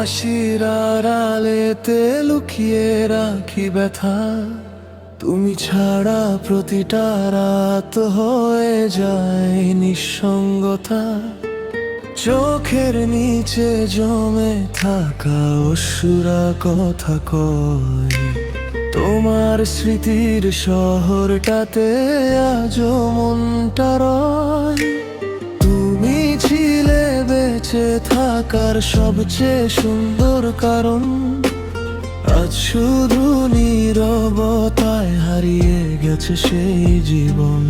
হাসির আড়ালেতে লুকিয়ে রাখি ব্যথা। তুমি ছাড়া প্রতিটা রাত হয়ে যায় নিঃসঙ্গতা। চোখের নিচে জমে থাকা অশ্রুরা কথা কয়, তোমার স্মৃতির শহরটাতে আজও মনটা রয়। তুমি ছিলে বেঁচে থাকার সবচেয়ে সুন্দর কারণ, আজ শুধু নীরবতায় হারিয়ে গেছে সেই জীবন।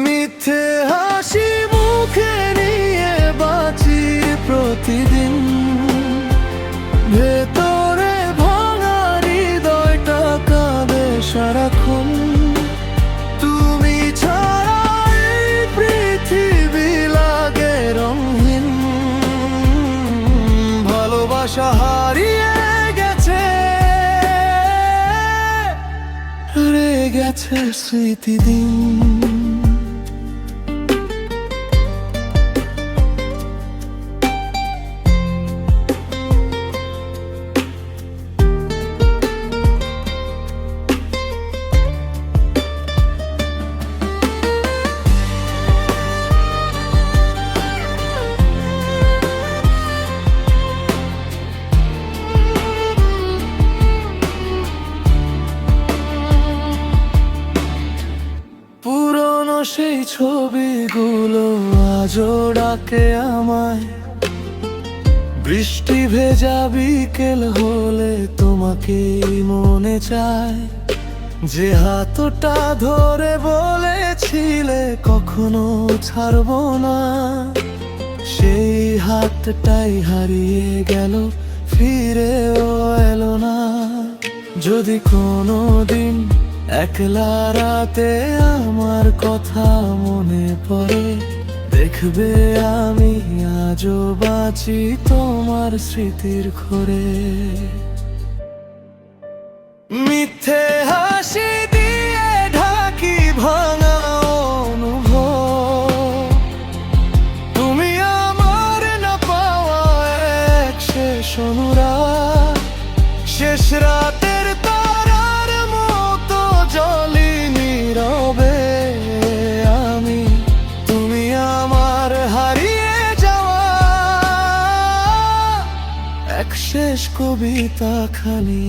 মিথ্যে হাসি মুখে নিয়ে বাঁচি প্রতিদিন, ভেতরে ভাঙা হৃদয়টা কাঁদে সারাক্ষণ। তুমি ছাড়া এই পৃথিবী লাগে রঙহীন, ভালোবাসা হারিয়ে গেছে, হারিয়ে গেছে স্মৃতিদিন। পুরনো সেই ছবিগুলো আজও ডাকে আমায়, বৃষ্টি ভেজা বিকেল হলে তোমাকেই মনে চায়। যে হাতটা ধরে বলেছিলে কখনো ছাড়বো না, সেই হাতটাই হারিয়ে গেল, ফিরেও এলো না। যদি কোনোদিন একলা রাতে আমার কথা মনে পড়ে, দেখবে আমি আজও বাঁচি তোমার স্মৃতির ঘরে। মিথ্যে হাসি দিয়ে ঢাকি ভাঙা অনুভব, তুমি আমার না পাওয়া এক শেষ অনুরাগ। শেষ রাতের তারার মতো জলি নীরবে আমি, তুমি আমার হারিয়ে যাওয়া এক শেষ কবিতা খানি।